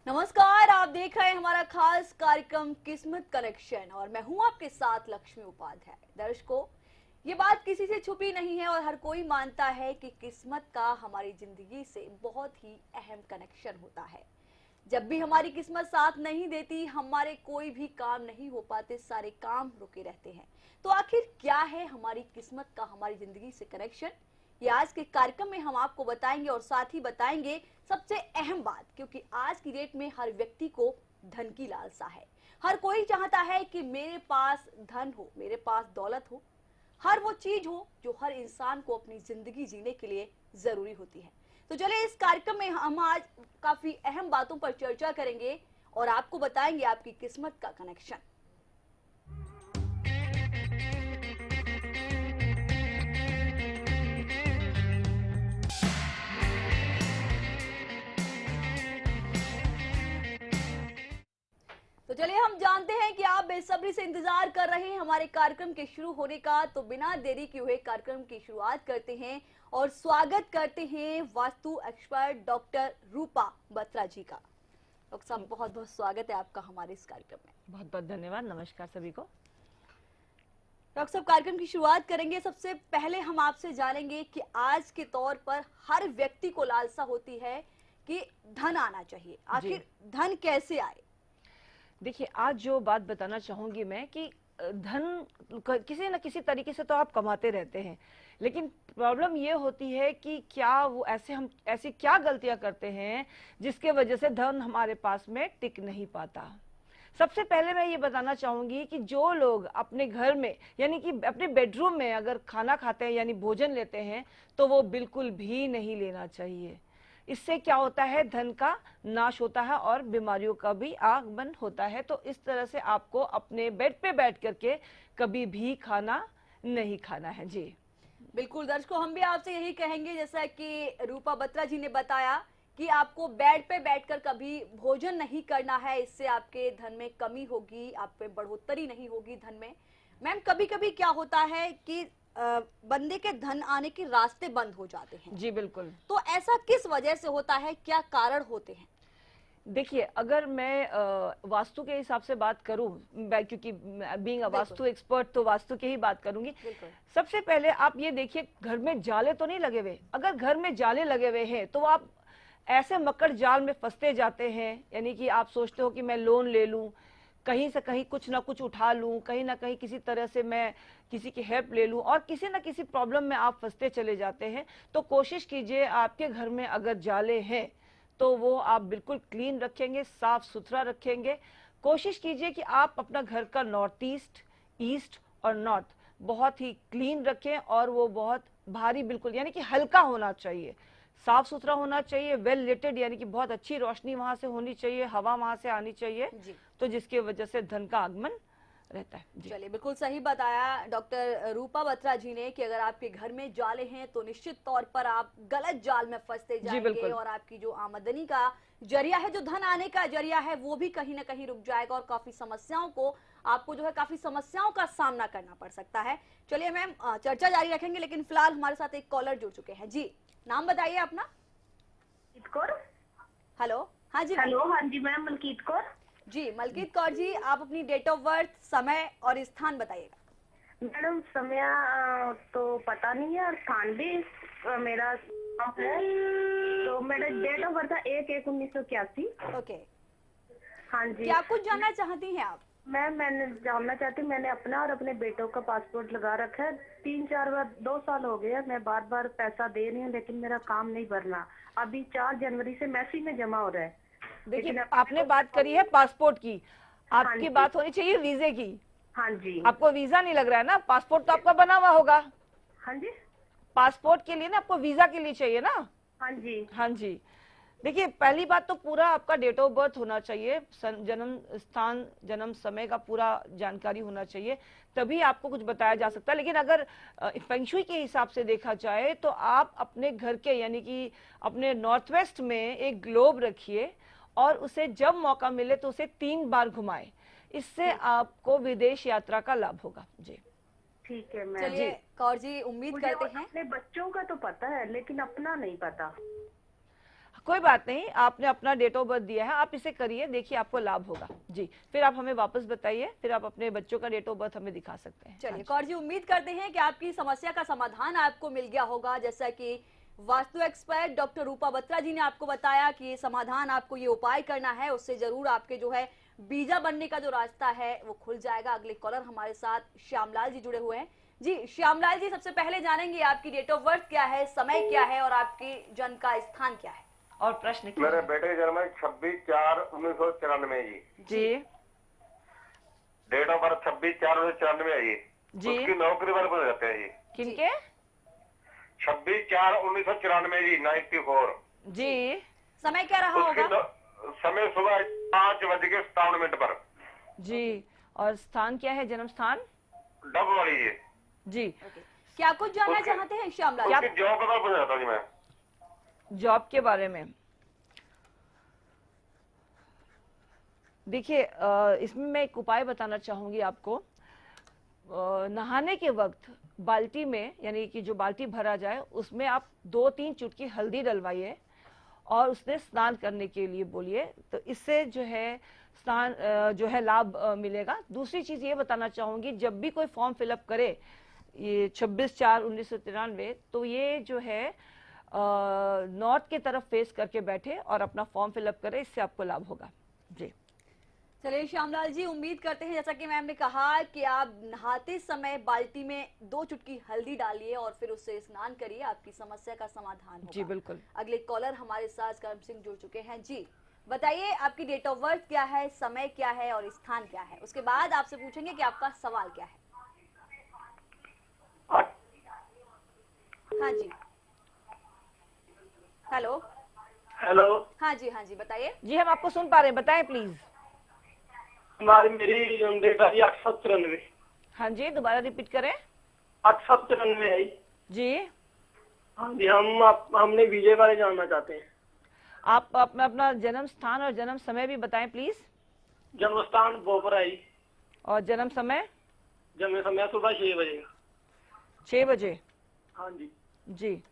नमस्कार, आप देख रहे हैं हमारा खास कार्यक्रम किस्मत कनेक्शन और मैं हूं आपके साथ लक्ष्मी उपाध्याय। दर्शकों, ये बात किसी से छुपी नहीं है और हर कोई मानता है कि किस्मत का हमारी जिंदगी से बहुत ही अहम कनेक्शन होता है। जब भी हमारी किस्मत साथ नहीं देती, हमारे कोई भी काम नहीं हो पाते, सारे काम रुके रहते हैं। तो आखिर क्या है हमारी किस्मत का हमारी जिंदगी से कनेक्शन, ये आज के कार्यक्रम में हम आपको बताएंगे और साथ ही बताएंगे सबसे अहम बात, क्योंकि आज की डेट में हर व्यक्ति को धन की लालसा है। हर कोई चाहता है कि मेरे पास धन हो, मेरे पास दौलत हो, हर वो चीज हो जो हर इंसान को अपनी जिंदगी जीने के लिए जरूरी होती है। तो चलिए, इस कार्यक्रम में हम आज काफी अहम बातों पर चर्चा करेंगे और आपको बताएंगे आपकी किस्मत का कनेक्शन। तो चलिए, हम जानते हैं कि आप बेसब्री से इंतजार कर रहे हैं हमारे कार्यक्रम के शुरू होने का। तो बिना देरी किए हुए कार्यक्रम की शुरुआत करते हैं और स्वागत करते हैं वास्तु एक्सपर्ट डॉक्टर रूपा बत्रा जी का। डॉक्टर साहब, बहुत बहुत स्वागत है आपका हमारे इस कार्यक्रम में। बहुत बहुत धन्यवाद। नमस्कार सभी को। डॉक्टर साहब, कार्यक्रम की शुरुआत करेंगे। सबसे पहले हम आपसे जानेंगे कि आज के तौर पर हर व्यक्ति को लालसा होती है कि धन आना चाहिए, आखिर धन कैसे आए? देखिए, आज जो बात बताना चाहूंगी मैं कि धन किसी न किसी तरीके से तो आप कमाते रहते हैं, लेकिन प्रॉब्लम ये होती है कि क्या वो हम ऐसी क्या गलतियां करते हैं जिसके वजह से धन हमारे पास में टिक नहीं पाता। सबसे पहले मैं ये बताना चाहूंगी कि जो लोग अपने घर में यानी कि अपने बेडरूम में अगर खाना खाते हैं यानी भोजन लेते हैं, तो वो बिल्कुल भी नहीं लेना चाहिए। इससे क्या होता है, धन का नाश होता है और बीमारियों का भी आगमन होता है। तो इस तरह से आपको अपने बेड पे बैठ करके कभी भी खाना नहीं खाना है। जी बिल्कुल दर्शकों, हम भी आपसे यही कहेंगे, जैसा कि रूपा बत्रा जी ने बताया कि आपको बेड पे बैठकर कभी भोजन नहीं करना है। इससे आपके धन में कमी होगी, आप पे बढ़ोतरी नहीं होगी धन में। मैम, कभी कभी क्या होता है कि बंदे के धन आने के रास्ते बंद हो जाते हैं। जी बिल्कुल। तो ऐसा किस वजह से होता है, क्या कारण होते हैं? देखिए, अगर मैं वास्तु के हिसाब से बात करूं, क्योंकि बीइंग अ वास्तु एक्सपर्ट तो वास्तु की ही बात करूंगी। सबसे पहले आप ये देखिए, घर में जाले तो नहीं लगे हुए। अगर घर में जाले लगे हुए हैं तो आप ऐसे मकर जाल में फंसते जाते हैं। यानी कि आप सोचते हो कि मैं लोन ले लूं, कहीं से कहीं कुछ ना कुछ उठा लूं, कहीं ना कहीं किसी तरह से मैं किसी की हेल्प ले लूं, और किसी ना किसी प्रॉब्लम में आप फंसते चले जाते हैं। तो कोशिश कीजिए, आपके घर में अगर जाले हैं तो वो आप बिल्कुल क्लीन रखेंगे, साफ सुथरा रखेंगे। कोशिश कीजिए कि आप अपना घर का नॉर्थ ईस्ट, ईस्ट और नॉर्थ बहुत ही क्लीन रखें, और वो बहुत भारी बिल्कुल यानी कि हल्का होना चाहिए, साफ सुथरा होना चाहिए, वेल लिटेड, यानी कि बहुत अच्छी रोशनी वहां से होनी चाहिए, हवा वहां से आनी चाहिए, तो जिसकी वजह से धन का आगमन रहता है। चलिए, बिल्कुल सही बताया डॉक्टर रूपा बत्रा जी ने कि अगर आपके घर में जाले हैं तो निश्चित तौर पर आप गलत जाल में फंसते जाएंगे और आपकी जो आमदनी का जरिया है, जो धन आने का जरिया है, वो भी कहीं ना कहीं रुक जाएगा और काफी समस्याओं को आपको जो है काफी समस्याओं का सामना करना पड़ सकता है। चलिए मैम, चर्चा जारी रखेंगे, लेकिन फिलहाल हमारे साथ एक कॉलर जुड़ चुके हैं। जी, नाम बताइए अपना। हेलो। हाँ जी। हेलो। हाँ जी मैम, मलकीत कौर। जी मलकीत कौर जी, आप अपनी डेट ऑफ बर्थ, समय और स्थान बताइएगा। मैडम, समय तो पता नहीं है और स्थान भी मेरा है। तो मेरा डेट ऑफ बर्थ है 1/1/1981। ओके। हाँ जी। क्या कुछ जानना चाहती हैं आप? मैंने जानना चाहती हूँ, मैंने अपना और अपने बेटों का पासपोर्ट लगा रखा है 3-4 बार, 2 साल हो गए। मैं बार बार पैसा दे रही हूँ लेकिन मेरा काम नहीं भरना। अभी 4 जनवरी से मैसी में जमा हो रहा है। देखिए, आपने बात करी है पासपोर्ट की, आपकी बात होनी चाहिए वीजे की। हाँ जी। आपको वीजा नहीं लग रहा है ना? पासपोर्ट तो आपका बना हुआ होगा। हाँ जी। पासपोर्ट के लिए ना आपको वीजा के लिए चाहिए ना? हाँ जी। हाँ जी। देखिए, पहली बात तो पूरा आपका डेट ऑफ बर्थ होना चाहिए, जन्म स्थान, जन्म समय का पूरा जानकारी होना चाहिए, तभी आपको कुछ बताया जा सकता है। लेकिन अगर फेंगशुई के हिसाब से देखा जाए तो आप अपने घर के यानी कि अपने नॉर्थ वेस्ट में एक ग्लोब रखिए और उसे जब मौका मिले तो उसे 3 बार घुमाएं। इससे आपको विदेश यात्रा का लाभ होगा। जी ठीक है मैम। चलिए कौर जी, उम्मीद करते हैं। अपने बच्चों का तो पता है लेकिन अपना नहीं पता। कोई बात नहीं, आपने अपना डेट ऑफ बर्थ दिया है, आप इसे करिए, देखिए आपको लाभ होगा जी। फिर आप हमें वापस बताइए, फिर आप अपने बच्चों का डेट ऑफ बर्थ हमें दिखा सकते हैं। चलिए कौर जी, उम्मीद करते हैं कि आपकी समस्या का समाधान आपको मिल गया होगा। जैसा कि वास्तु एक्सपर्ट डॉक्टर रूपा बत्रा जी ने आपको बताया कि ये समाधान, आपको ये उपाय करना है, उससे जरूर आपके जो है बीजा बनने का जो रास्ता है वो खुल जाएगा। अगले कॉलर हमारे साथ श्यामलाल जी जुड़े हुए हैं। जी श्यामलाल जी, सबसे पहले जानेंगे आपकी डेट ऑफ बर्थ क्या है, समय क्या है और आपके जन्म का स्थान क्या है, और प्रश्न क्या मेरे है? बेटे का जन्म है 26/4/1994 जी। जी डेट ऑफ बर्थ 26/4/1994 है जी। उसकी नौकरी पर बन जाते हैं जी। किनके? 26/4/1994 जी, 94। जी समय क्या रहा उसकी होगा? समय सुबह 5:57 पर। जी, और स्थान क्या है, जन्म स्थान? डब वाली जी। जी। क्या कुछ जानना उसके- चाहते हैं श्यामलाल क्या- जी? उसकी जॉब पर बन जाता जी मैं। जॉब के बारे में देखिए, इसमें मैं एक उपाय बताना चाहूंगी आपको। नहाने के वक्त बाल्टी में, यानी कि जो बाल्टी भरा जाए उसमें आप 2-3 चुटकी हल्दी डलवाइए और उसने स्नान करने के लिए बोलिए, तो इससे जो है स्नान जो है लाभ मिलेगा। दूसरी चीज ये बताना चाहूंगी, जब भी कोई फॉर्म फिलअप करे ये 26/4/1993, तो ये जो है नॉर्थ की तरफ फेस करके बैठे और अपना फॉर्म फिलअप करे, इससे आपको लाभ होगा जी। चलिए श्यामलाल जी, उम्मीद करते हैं जैसा कि मैम ने कहा कि आप नहाते समय बाल्टी में 2 चुटकी हल्दी डालिए और फिर उससे स्नान करिए, आपकी समस्या का समाधान होगा। जी बिल्कुल। अगले कॉलर हमारे साथ करम सिंह जुड़ चुके हैं। जी बताइए, आपकी डेट ऑफ बर्थ क्या है, समय क्या है और स्थान क्या है, उसके बाद आपसे पूछेंगे कि आपका सवाल क्या है। हाँ जी, हेलो। हेलो, हाँ जी बताइए। जी हम आपको सुन पा रहे हैं, बताएं प्लीज। मेरी जन्म डेट है 8/93। हाँ जी, दोबारा रिपीट करें। 8/93 है जी। हाँ जी। हमने वीजे बारे जानना चाहते हैं। आप अपना जन्म स्थान और जन्म समय भी बताएं प्लीज। जन्म स्थान बोपरा है। और जन्म समय? जन्म समय सुबह 6 बजे। 6 बजे। हाँ जी। जी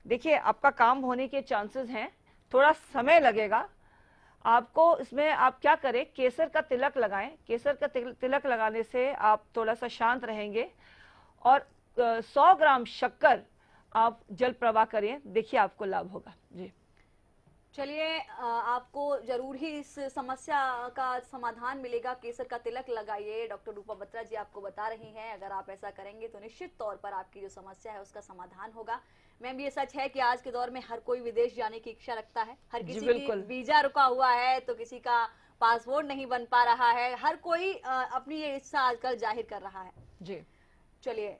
देखिए, आपका काम होने के चांसेस हैं, थोड़ा समय लगेगा आपको। इसमें आप क्या करें, केसर का तिलक लगाएं। केसर का तिलक लगाने से आप थोड़ा सा शांत रहेंगे। और 100 ग्राम शक्कर आप जल प्रवाह करें, देखिए आपको लाभ होगा जी। चलिए, आपको जरूर ही इस समस्या का समाधान मिलेगा। केसर का तिलक लगाइए, डॉक्टर रूपा बत्रा जी आपको बता रही हैं। अगर आप ऐसा करेंगे तो निश्चित तौर पर आपकी जो समस्या है उसका समाधान होगा। मैम, ये सच है कि आज के दौर में हर कोई विदेश जाने की इच्छा रखता है, हर किसी की वीजा रुका हुआ है, तो किसी का पासपोर्ट नहीं बन पा रहा है, हर कोई अपनी ये इच्छा आजकल जाहिर कर रहा है जी। चलिए,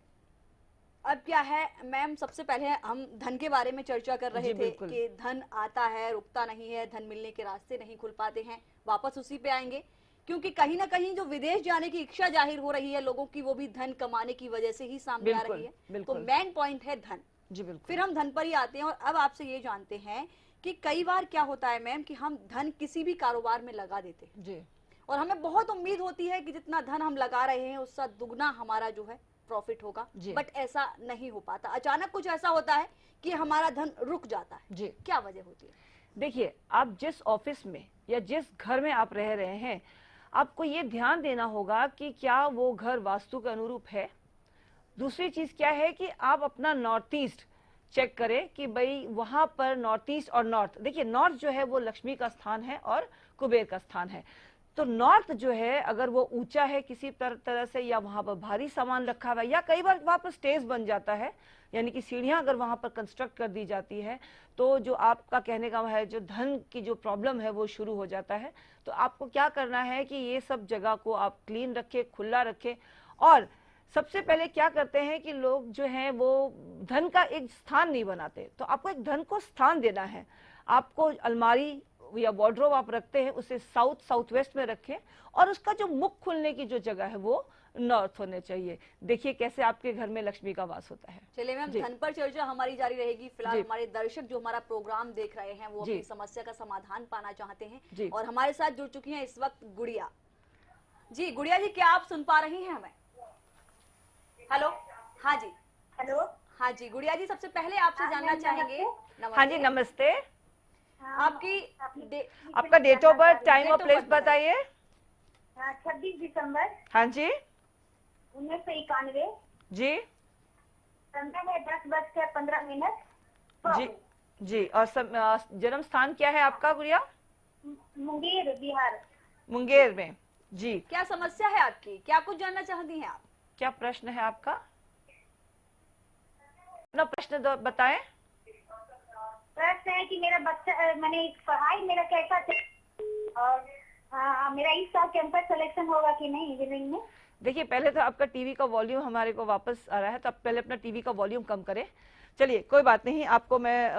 अब क्या है मैम, सबसे पहले हम धन के बारे में चर्चा कर रहे थे कि धन आता है, रुकता नहीं है, धन मिलने के रास्ते नहीं खुल पाते हैं। वापस उसी पे आएंगे, क्योंकि कहीं ना कहीं जो विदेश जाने की इच्छा जाहिर हो रही है लोगों की, वो भी धन कमाने की वजह से ही सामने आ रही है। तो मेन पॉइंट है धन जी। बिल्कुल। फिर हम धन पर ही आते हैं। और अब आपसे ये जानते हैं कि कई बार क्या होता है मैम कि हम धन किसी भी कारोबार में लगा देते हैं जी, और हमें बहुत उम्मीद होती है कि जितना धन हम लगा रहे हैं उसका दुगना हमारा जो है प्रॉफिट होगा, बट ऐसा नहीं हो पाता। अचानक कुछ ऐसा होता है कि हमारा धन रुक जाता है जी। क्या वजह होती है? देखिए, आप जिस ऑफिस में या जिस घर में आप रह रहे हैं, आपको ये ध्यान देना होगा कि क्या वो घर वास्तु के अनुरूप है। दूसरी चीज क्या है कि आप अपना नॉर्थ ईस्ट चेक करें कि भाई वहां पर नॉर्थ ईस्ट और नॉर्थ, देखिए नॉर्थ जो है वो लक्ष्मी का स्थान है और कुबेर का स्थान है। तो नॉर्थ जो है अगर वो ऊंचा है किसी तरह से, या वहां पर भारी सामान रखा हुआ है, या कई बार वहां पर स्टेज बन जाता है, यानी कि सीढ़ियां अगर वहां पर कंस्ट्रक्ट कर दी जाती है, तो जो आपका कहने का है जो धन की जो प्रॉब्लम है वो शुरू हो जाता है। तो आपको क्या करना है कि ये सब जगह को आप क्लीन रखें, खुला रखें। और सबसे पहले क्या करते हैं कि लोग जो हैं वो धन का एक स्थान नहीं बनाते, तो आपको एक धन को स्थान देना है। आपको अलमारी या वार्डरोब आप रखते हैं, उसे साउथ वेस्ट में रखें और उसका जो मुख खुलने की जो जगह है वो नॉर्थ होने चाहिए। देखिए कैसे आपके घर में लक्ष्मी का वास होता है। चलिए मैम, धन पर चर्चा हमारी जारी रहेगी। फिलहाल हमारे दर्शक जो हमारा प्रोग्राम देख रहे हैं वो अपनी समस्या का समाधान पाना चाहते हैं और हमारे साथ जुड़ चुकी हैं इस वक्त गुड़िया जी। गुड़िया जी, क्या आप सुन पा रही हैं हमें? हेलो। हाँ जी। हेलो। हाँ जी गुड़िया जी, सबसे पहले आपसे जानना चाहेंगे। हाँ जी नमस्ते। आपकी आपका डेट ऑफ बर्थ, टाइम और प्लेस बताइए। 26 दिसंबर हाँ जी 1991, जी समय है 10:15। जी जी। और जन्म स्थान क्या है आपका गुड़िया? मुंगेर, बिहार। मुंगेर में। जी क्या समस्या है आपकी, क्या कुछ जानना चाहती हैं आप? क्या प्रश्न है आपका? अपना प्रश्न बताएं। प्रश्न है कि मेरा बच्चा, मैंने पढ़ाई मेरा कैसा और मेरा इस साल कैंपस सिलेक्शन होगा कि नहीं इंजीनियरिंग में? देखिए पहले तो आपका टीवी का वॉल्यूम हमारे को वापस आ रहा है, तो आप पहले अपना टीवी का वॉल्यूम कम करें। चलिए कोई बात नहीं, आपको मैं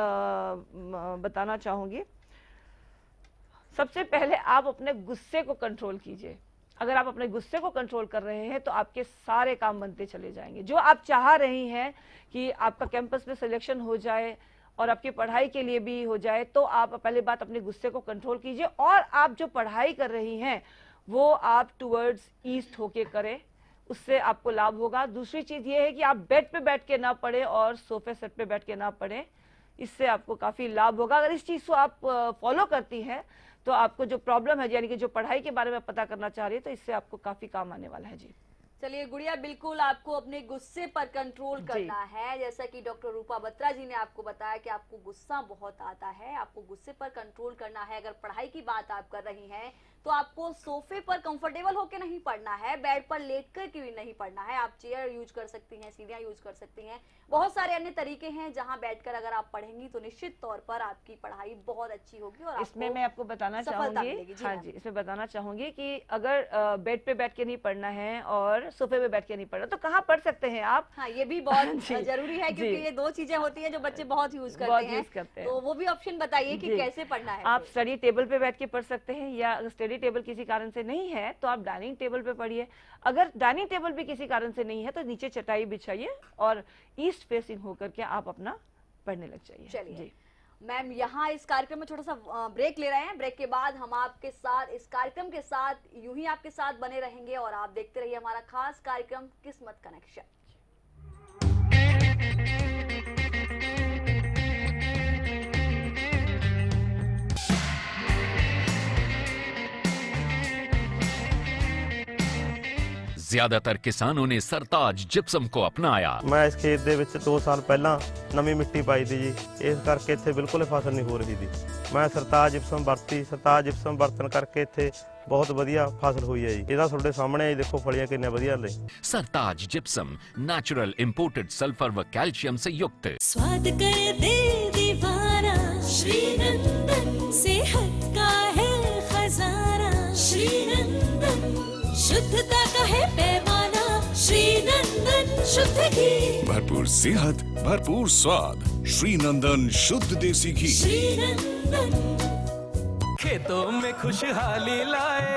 बताना चाहूंगी। सबसे पहले आप अपने गुस्से को कंट्रोल कीजिए। अगर आप अपने गुस्से को कंट्रोल कर रहे हैं तो आपके सारे काम बनते चले जाएंगे। जो आप चाह रही हैं कि आपका कैंपस में सिलेक्शन हो जाए और आपकी पढ़ाई के लिए भी हो जाए, तो आप पहले बात अपने गुस्से को कंट्रोल कीजिए। और आप जो पढ़ाई कर रही हैं वो आप टुवर्ड्स ईस्ट होके करें, उससे आपको लाभ होगा। दूसरी चीज ये है कि आप बेड पे बैठ के ना पढ़े और सोफे सेट पे बैठ के ना पढ़े, इससे आपको काफी लाभ होगा। अगर इस चीज को आप फॉलो करती हैं तो आपको जो प्रॉब्लम है, यानी कि जो पढ़ाई के बारे में पता करना चाह रही है, तो इससे आपको काफी काम आने वाला है। जी चलिए गुड़िया, बिल्कुल आपको अपने गुस्से पर कंट्रोल करना है। जैसा कि डॉक्टर रूपा बत्रा जी ने आपको बताया कि आपको गुस्सा बहुत आता है, आपको गुस्से पर कंट्रोल करना है। अगर पढ़ाई की बात आप कर रही हैं तो आपको सोफे पर कंफर्टेबल होकर नहीं पढ़ना है, बेड पर लेटकर के भी नहीं पढ़ना है। आप चेयर यूज कर सकती हैं, सीढ़ियां यूज कर सकती हैं, बहुत सारे अन्य तरीके हैं जहां बैठकर अगर आप पढ़ेंगी तो निश्चित तौर पर आपकी पढ़ाई बहुत अच्छी होगी। और इसमें मैं आपको बताना चाहूंगी, हाँ जी, इसमें बताना चाहूंगी कि अगर बेड पे बैठ के नहीं पढ़ना है और सोफे पे बैठ के नहीं पढ़ना, तो कहाँ पढ़ सकते हैं आप? हाँ, ये भी बहुत जरूरी है, क्योंकि ये दो चीजें होती हैं जो बच्चे बहुत यूज करते हैं। तो वो भी ऑप्शन बताइए कि कैसे पढ़ना है। आप स्टडी टेबल पे बैठ के पढ़ सकते हैं, या स्टडी टेबल किसी कारण से नहीं है तो आप डाइनिंग टेबल पे पढ़िए। अगर डाइनिंग टेबल भी किसी कारण से नहीं है तो नीचे चटाई बिछाइए और यूस्ट फेसिंग होकर के आप अपना पढ़ने लग जाइए। चलिए मैम, यहाँ इस कार्यक्रम में छोटा सा ब्रेक ले रहे हैं। ब्रेक के बाद हम आपके साथ इस कार्यक्रम के साथ यूं ही आपके साथ बने रहेंगे और आप देखते रहिए हमारा खास कार्यक्रम किस्मत कनेक्शन। ਜ਼ਿਆਦਾਤਰ ਕਿਸਾਨਾਂ ਨੇ ਸਰਤਾਜ ਜਿਪਸਮ को अपनाया। ਮੈਂ ਇਸ ਖੇਤ ਦੇ ਵਿੱਚ 2 ਸਾਲ ਪਹਿਲਾਂ ਨਵੀਂ ਮਿੱਟੀ ਪਾਈ ਤੀ ਜੀ, ਇਸ ਕਰਕੇ ਇੱਥੇ ਬਿਲਕੁਲ ਹੀ ਫਸਲ ਨਹੀਂ ਹੋ ਰਹੀ ਸੀ। ਮੈਂ ਸਰਤਾਜ ਜਿਪਸਮ ਵਰਤੀ, ਸਰਤਾਜ ਜਿਪਸਮ ਵਰਤਣ ਕਰਕੇ ਇੱਥੇ ਬਹੁਤ ਵਧੀਆ ਫਸਲ ਹੋਈ ਹੈ ਜੀ। ਇਹਦਾ ਤੁਹਾਡੇ ਸਾਹਮਣੇ ਹੀ ਦੇਖੋ ਫਲੀਆਂ ਕਿੰਨੇ ਵਧੀਆ ਨੇ। सरताज जिप्सम नेचुरल इंपोर्टेड सल्फर व कैल्शियम से युक्त। स्वाद कर दे दीवाना श्रीनंदन, सेहत का है खजाना श्रीनंदन, शुद्धता का है पैमाना श्रीनंदन, शुद्ध घी, भरपूर सेहत भरपूर स्वाद, श्रीनंदन शुद्ध देसी घी। श्रीनंदन खेतों में खुशहाली लाए,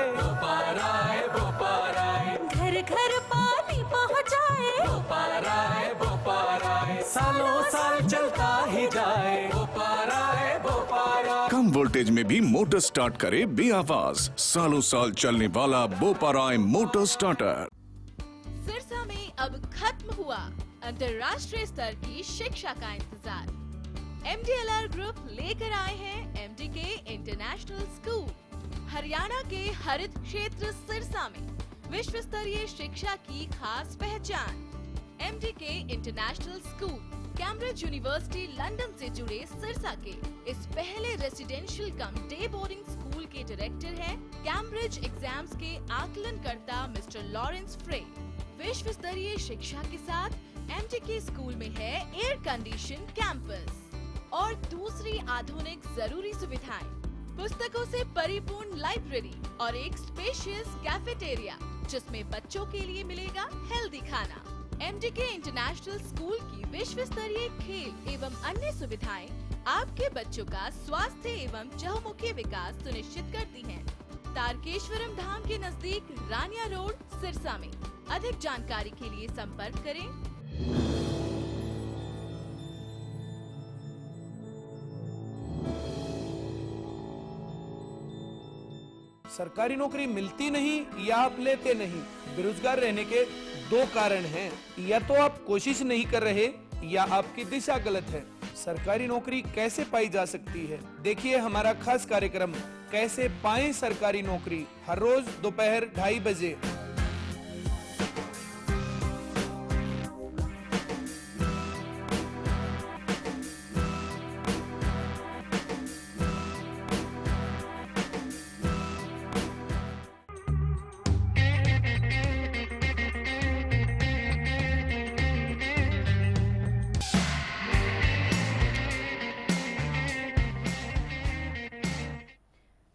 घर घर पानी पहुँचाए, सालों साल चलता ही जाए। कम वोल्टेज में भी मोटर स्टार्ट करे बेआवाज, सालों साल चलने वाला बोपाराय मोटर स्टार्टर। सिरसा में अब खत्म हुआ अंतर्राष्ट्रीय स्तर की शिक्षा का इंतजार। MDLR ग्रुप लेकर आए हैं MDK इंटरनेशनल स्कूल। हरियाणा के हरित क्षेत्र सिरसा में विश्व स्तरीय शिक्षा की खास पहचान। MDK international school Cambridge university London से जुड़े सिरसा के इस पहले रेसिडेंशियल कम डे बोर्डिंग स्कूल के डायरेक्टर हैं कैम्ब्रिज एग्जाम्स के आकलनकर्ता मिस्टर लॉरेंस फ्रे। विश्व स्तरीय शिक्षा के साथ MDK स्कूल में है एयर कंडीशन कैंपस और दूसरी आधुनिक जरूरी सुविधाएं, पुस्तकों से परिपूर्ण लाइब्रेरी और एक स्पेशियस कैफेटेरिया जिसमें बच्चों के लिए मिलेगा हेल्दी खाना। MDK इंटरनेशनल स्कूल की विश्व स्तरीय खेल एवं अन्य सुविधाएं आपके बच्चों का स्वास्थ्य एवं चहुमुखी विकास सुनिश्चित करती हैं। तारकेश्वरम धाम के नजदीक रानिया रोड सिरसा में। अधिक जानकारी के लिए संपर्क करें। सरकारी नौकरी मिलती नहीं या आप लेते नहीं, बेरोजगार रहने के 2 कारण हैं। या तो आप कोशिश नहीं कर रहे या आपकी दिशा गलत है? सरकारी नौकरी कैसे पाई जा सकती है? देखिए हमारा खास कार्यक्रम कैसे पाएं सरकारी नौकरी, हर रोज दोपहर 2:30 बजे।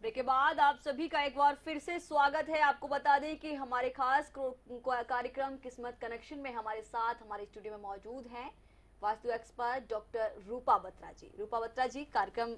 ब्रेक के बाद आप सभी का एक बार फिर से स्वागत है। आपको बता दें कि हमारे खास कार्यक्रम किस्मत कनेक्शन में हमारे साथ हमारे स्टूडियो में मौजूद हैं वास्तु एक्सपर्ट डॉक्टर रूपा बत्रा जी। रूपा बत्रा जी, कार्यक्रम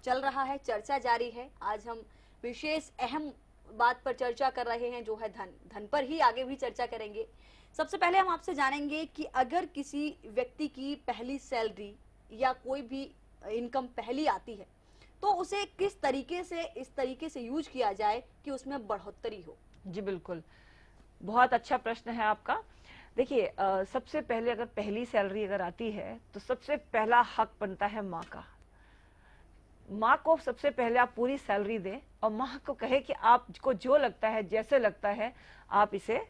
चल रहा है, चर्चा जारी है। आज हम विशेष अहम बात पर चर्चा कर रहे हैं, जो है धन पर ही आगे भी चर्चा करेंगे। सबसे पहले हम आपसे जानेंगे कि अगर किसी व्यक्ति की पहली सैलरी या कोई भी इनकम पहली आती है तो उसे किस तरीके से इस तरीके से यूज किया जाए कि उसमें बढ़ोतरी हो। जी बिल्कुल, बहुत अच्छा प्रश्न है आपका। देखिए सबसे पहले अगर पहली सैलरी अगर आती है तो सबसे पहला हक बनता है माँ का। माँ को सबसे पहले आप पूरी सैलरी दें और माँ को कहे कि आपको जो लगता है, जैसे लगता है, आप इसे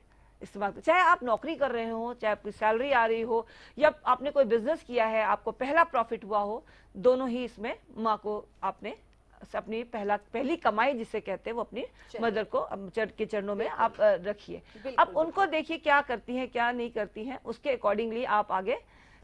इस्तेमाल करें। चाहे आप नौकरी कर रहे हो, चाहे आपकी सैलरी आ रही हो, या आपने कोई बिजनेस किया है, आपको पहला प्रॉफिट हुआ हो, दोनों ही इसमें माँ को आपने अपनी पहली कमाई जिसे कहते हैं वो अपनी मदर को के चरणों में आप रखिए। अब उनको देखिए क्या करती हैं, क्या नहीं करती हैं, उसके अकॉर्डिंगली आप आगे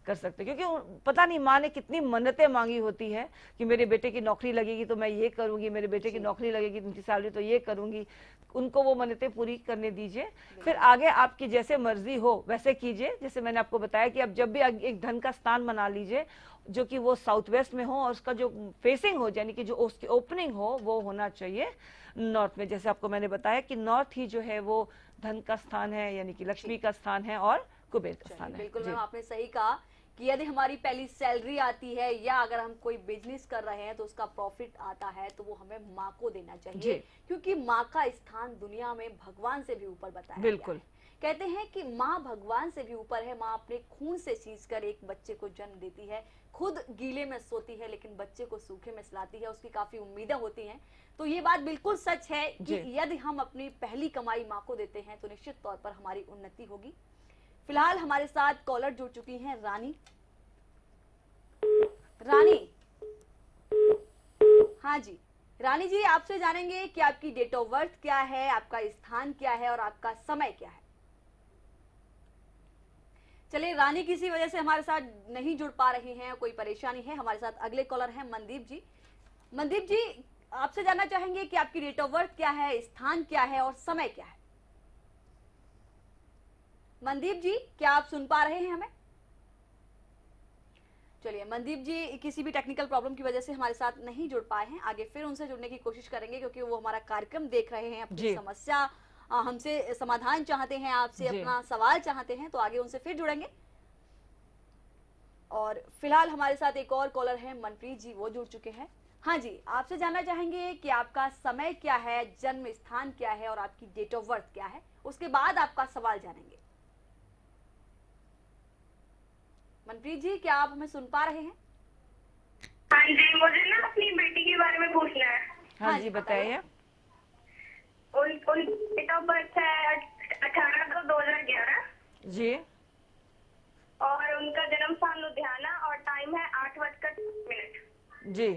कर सकते हैं। क्योंकि पता नहीं माँ ने कितनी मन्नतें मांगी होती है कि मेरे बेटे की नौकरी लगेगी तो मैं ये करूंगी, मेरे बेटे की नौकरी लगेगी तो उनकी सैलरी तो ये करूंगी। उनको वो मन्नतें पूरी करने दीजिए, फिर आगे आपकी जैसे मर्जी हो वैसे कीजिए। जैसे मैंने आपको बताया कि अब जब भी एक धन का स्थान बना लीजिए जो कि वो साउथ वेस्ट में हो और उसका जो फेसिंग हो, यानी कि जो उसकी ओपनिंग हो वो होना चाहिए नॉर्थ में। जैसे आपको मैंने बताया कि नॉर्थ ही जो है वो धन का स्थान है, यानी कि लक्ष्मी का स्थान है और कुबेर का स्थान है। बिल्कुल मैम, आपने सही कहा कि यदि हमारी पहली सैलरी आती है या अगर हम कोई बिजनेस कर रहे हैं तो उसका प्रॉफिट आता है तो वो हमें माँ को देना चाहिए, क्योंकि माँ का स्थान दुनिया में भगवान से भी ऊपर बताया बिल्कुल। कहते हैं कि माँ भगवान से भी ऊपर है। माँ अपने खून से सींच कर एक बच्चे को जन्म देती है, खुद गीले में सोती है लेकिन बच्चे को सूखे में सुलाती है, उसकी काफी उम्मीदें होती हैं। तो ये बात बिल्कुल सच है कि यदि हम अपनी पहली कमाई माँ को देते हैं तो निश्चित तौर पर हमारी उन्नति होगी। फिलहाल हमारे साथ कॉलर जुड़ चुकी हैं रानी। हाँ जी, रानी जी, आपसे जानेंगे कि आपकी डेट ऑफ बर्थ क्या है, आपका स्थान क्या है और आपका समय क्या है। चलिए, रानी किसी वजह से हमारे साथ नहीं जुड़ पा रही हैं, कोई परेशानी है। हमारे साथ अगले कॉलर हैं मनदीप जी। मनदीप जी, आपसे जानना चाहेंगे कि आपकी डेट ऑफ बर्थ क्या है, स्थान क्या है और समय क्या है। मनदीप जी, क्या आप सुन पा रहे हैं हमें? चलिए, मनदीप जी किसी भी टेक्निकल प्रॉब्लम की वजह से हमारे साथ नहीं जुड़ पाए हैं। आगे फिर उनसे जुड़ने की कोशिश करेंगे क्योंकि वो हमारा कार्यक्रम देख रहे हैं, अपनी समस्या हमसे समाधान चाहते हैं, आपसे अपना सवाल चाहते हैं, तो आगे उनसे फिर जुड़ेंगे। और फिलहाल हमारे साथ एक और कॉलर है मनप्रीत जी, वो जुड़ चुके हैं। हाँ जी, आपसे जानना चाहेंगे कि आपका समय क्या है, जन्म स्थान क्या है और आपकी डेट ऑफ बर्थ क्या है, उसके बाद आपका सवाल जानेंगे। मनप्रीत जी, क्या आप हमें सुन पा रहे हैं? हाँ जी, मुझे ना अपनी बेटी के बारे में पूछना है। हाँ जी, बताइए। उनकी डेट ऑफ बर्थ है 18/2/2011 जी, और उनका जन्म स्थान लुधियाना और टाइम है 8:10 जी।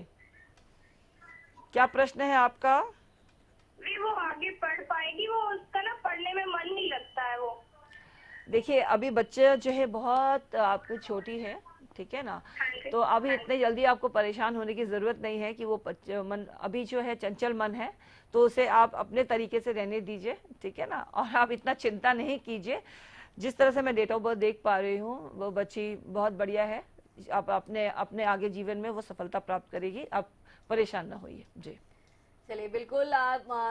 क्या प्रश्न है आपका? वो आगे पढ़ पाएगी? वो उसका ना पढ़ने में मन नहीं लगता है। वो देखिए, अभी बच्चे जो है बहुत आपकी छोटी है, ठीक है ना, तो अभी इतने जल्दी आपको परेशान होने की जरूरत नहीं है कि वो मन अभी जो है चंचल मन है, तो उसे आप अपने तरीके से रहने दीजिए, ठीक है ना। और आप इतना चिंता नहीं कीजिए। जिस तरह से मैं डेट ऑफ बर्थ देख पा रही हूँ, वो बच्ची बहुत बढ़िया है। आप अपने आगे जीवन में वो सफलता प्राप्त करेगी, आप परेशान ना होइए। जी, चलिए, बिल्कुल।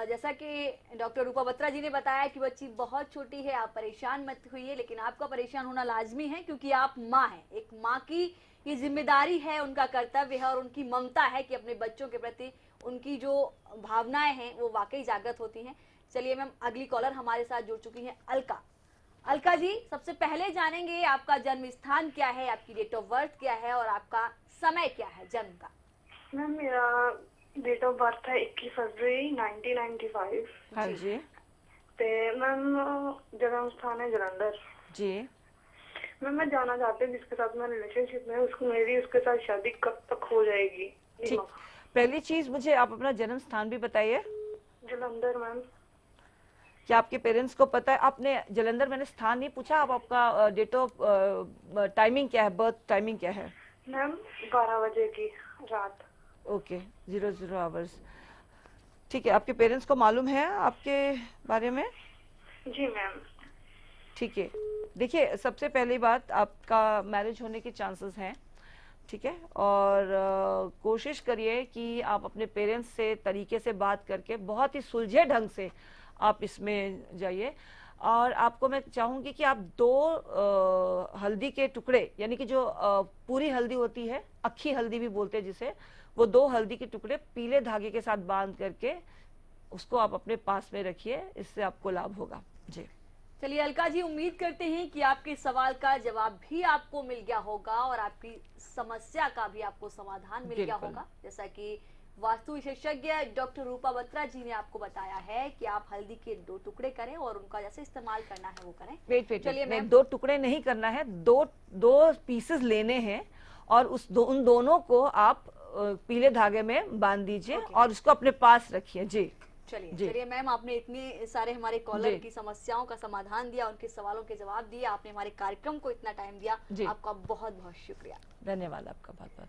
जैसा कि डॉक्टर रूपा बत्रा जी ने बताया कि बच्ची बहुत छोटी है, आप परेशान मत होइए, लेकिन आपका परेशान होना लाजमी है क्योंकि आप माँ हैं। एक माँ की ये जिम्मेदारी है, उनका कर्तव्य है और उनकी ममता है कि अपने बच्चों के प्रति उनकी जो भावनाएं हैं वो वाकई जागृत होती हैं। चलिए मैम, अगली कॉलर हमारे साथ जुड़ चुकी हैं अलका। अलका जी, सबसे पहले जानेंगे आपका जन्म स्थान क्या है, आपकी डेट ऑफ बर्थ क्या है और आपका समय क्या है जन्म का। मैम मेरा डेट ऑफ बर्थ है 21 फरवरी 1995 हाँ जी ते मैम जन्म स्थान है जलंधर। जी। मैम मैं जानना चाहती हूँ जिसके साथ मैं रिलेशनशिप में उसको मेरी उसके साथ शादी कब तक हो जाएगी। ठीक, पहली चीज मुझे आप अपना जन्म स्थान भी बताइए। जलंधर मैम। क्या आपके पेरेंट्स को पता है? आपने जलंधर, मैंने स्थान नहीं पूछा, आप आपका डेट ऑफ टाइमिंग क्या है, बर्थ टाइमिंग क्या है? मैम 12 बजे की रात। Okay, 00 hours. ठीक है, आपके पेरेंट्स को मालूम है आपके बारे में? जी मैम। ठीक है, देखिए सबसे पहली बात, आपका मैरिज होने के चांसेस हैं, ठीक है, और कोशिश करिए कि आप अपने पेरेंट्स से तरीके से बात करके बहुत ही सुलझे ढंग से आप इसमें जाइए। और आपको मैं चाहूंगी कि आप 2 हल्दी के टुकड़े, यानी कि जो पूरी हल्दी होती है, अक्खी हल्दी भी बोलते हैं जिसे, वो 2 हल्दी के टुकड़े पीले धागे के साथ बांध करके उसको आप अपने पास में रखिए, इससे आपको लाभ होगा। जी चलिए अलका जी, उम्मीद करते हैं कि आपके सवाल का जवाब भी आपको मिल गया होगा और आपकी समस्या का भी आपको समाधान मिल गया होगा। जैसा कि वास्तु विशेषज्ञ डॉक्टर रूपा बत्रा जी ने आपको बताया है कि आप हल्दी के 2 टुकड़े करें और उनका जैसे इस्तेमाल करना है वो करें। वेट, चलिए मैं 2 टुकड़े नहीं करना है, दो पीसेस लेने हैं और उन दोनों को आप पीले धागे में बांध दीजिए और उसको अपने पास रखिए। जी चलिए मैम, आपने इतने सारे हमारे कॉलर की समस्याओं का समाधान दिया, उनके सवालों के जवाब दिए, आपने हमारे कार्यक्रम को इतना टाइम दिया, आपका बहुत बहुत शुक्रिया। धन्यवाद आपका बहुत बहुत।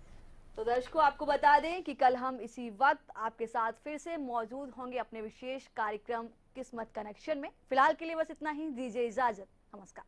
तो दर्शकों, आपको बता दें कि कल हम इसी वक्त आपके साथ फिर से मौजूद होंगे अपने विशेष कार्यक्रम किस्मत कनेक्शन में। फिलहाल के लिए बस इतना ही, दीजिए इजाजत, नमस्कार।